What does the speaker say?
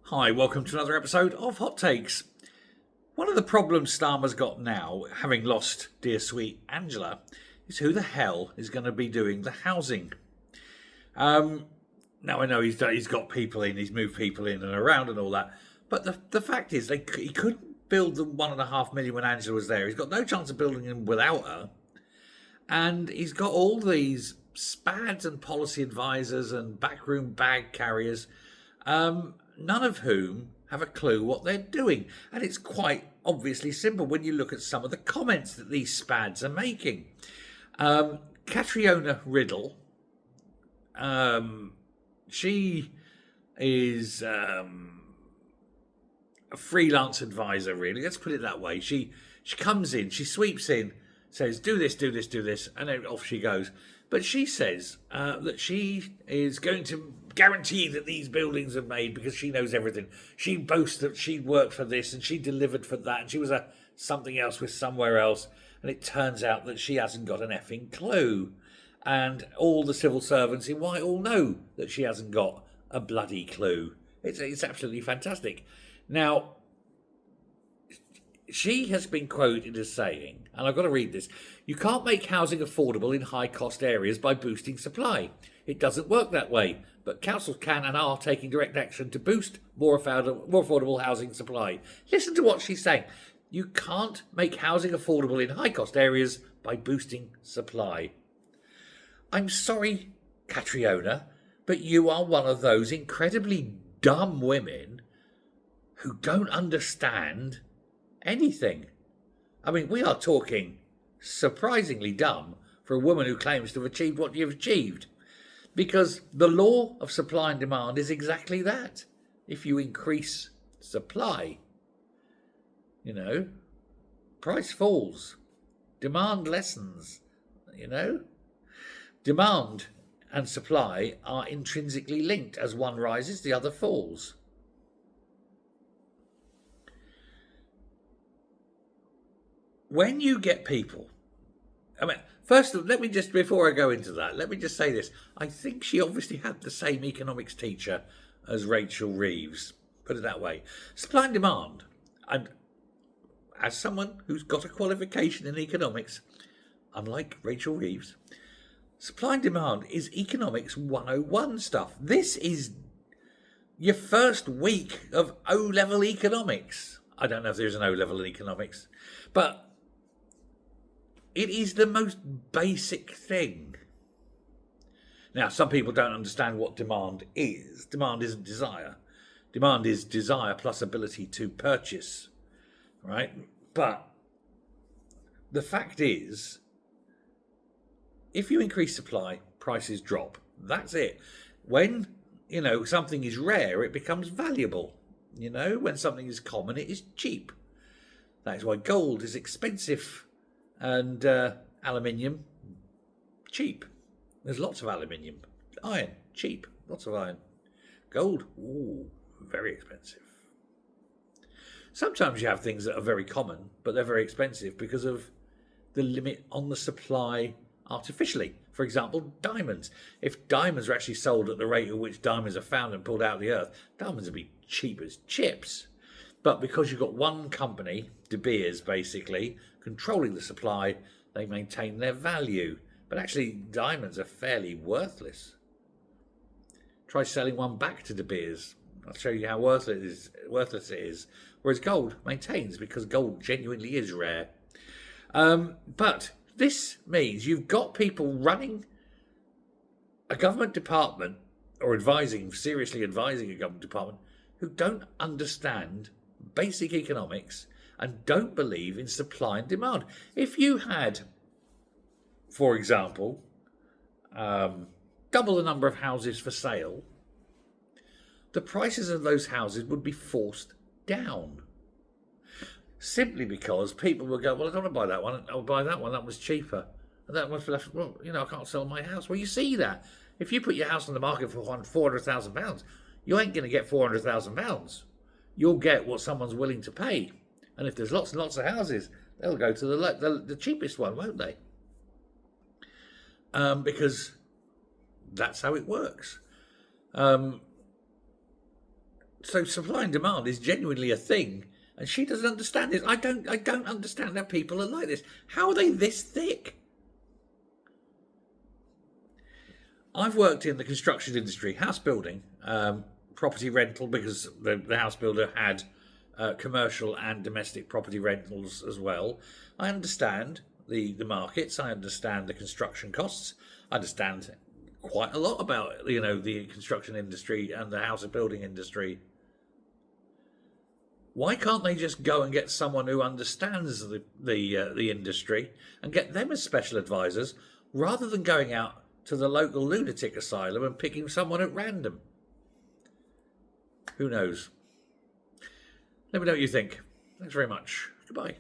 Hi, welcome to another episode of Hot Takes. One of the problems Starmer's got now, having lost dear sweet Angela, is who the hell is going to be doing the housing. Now I know he's got people in, he's moved people in and around and all that, but the fact is he couldn't build the 1.5 million when Angela was there. He's got no chance of building them without her, and he's got all these Spads and policy advisors and backroom bag carriers. None of whom have a clue what they're doing. And it's quite obviously simple when you look at some of the comments that these Spads are making. Catriona Riddle, she is a freelance advisor, really. Let's put it that way. She comes in, she sweeps in, says, do this, do this, do this, and then off she goes. But she says that she is going to guarantee that these buildings are made because she knows everything. She boasts that she worked for this and she delivered for that and she was a something else with somewhere else. And it turns out that she hasn't got an effing clue. And all the civil servants in Whitehall know that she hasn't got a bloody clue. It's absolutely fantastic. Now, she has been quoted as saying, and I've got to read this, you can't make housing affordable in high-cost areas by boosting supply. It doesn't work that way, but councils can and are taking direct action to boost more affordable housing supply. Listen to what she's saying. You can't make housing affordable in high-cost areas by boosting supply. I'm sorry, Catriona, but you are one of those incredibly dumb women who don't understand anything. I mean, we are talking surprisingly dumb for a woman who claims to have achieved what you've achieved. Because the law of supply and demand is exactly that. If you increase supply, price falls, demand lessens, Demand and supply are intrinsically linked. As one rises, the other falls. When you get people, first, before I go into that, let me just say this. I think she obviously had the same economics teacher as Rachel Reeves, put it that way. Supply and demand, and as someone who's got a qualification in economics, unlike Rachel Reeves, supply and demand is economics 101 stuff. This is your first week of O-level economics. I don't know if there's an O-level in economics, but it is the most basic thing. Now, some people don't understand what demand is. Demand isn't desire. Demand is desire plus ability to purchase, right? But the fact is, if you increase supply, prices drop. That's it. When, something is rare, it becomes valuable. When something is common, it is cheap. That is why gold is expensive. And aluminium, cheap. There's lots of aluminium. Iron, cheap. Lots of iron. Gold, very expensive. Sometimes you have things that are very common, but they're very expensive because of the limit on the supply artificially. For example, diamonds. If diamonds were actually sold at the rate at which diamonds are found and pulled out of the earth, diamonds would be cheap as chips. But because you've got one company, De Beers basically, controlling the supply, they maintain their value. But actually, diamonds are fairly worthless. Try selling one back to De Beers. I'll show you how worthless it is. Whereas gold maintains, because gold genuinely is rare. But this means you've got people running a government department, or seriously advising a government department, who don't understand basic economics and don't believe in supply and demand. If you had, for example, double the number of houses for sale, the prices of those houses would be forced down. Simply because people would go, well, I don't want to buy that one. I'll buy that one. That was cheaper. And that one's left. Well, I can't sell my house. Well, you see that. If you put your house on the market for £400,000, you ain't going to get £400,000. You'll get what someone's willing to pay. And if there's lots and lots of houses, they'll go to the cheapest one, won't they? Because that's how it works. So supply and demand is genuinely a thing, and she doesn't understand this. I don't understand how people are like this. How are they this thick? I've worked in the construction industry, house building, property rental, because the house builder had commercial and domestic property rentals as well. I understand the markets. I understand the construction costs. I understand quite a lot about the construction industry and the house building industry. Why can't they just go and get someone who understands the industry and get them as special advisors, rather than going out to the local lunatic asylum and picking someone at random? Who knows? Let me know what you think. Thanks very much. Goodbye.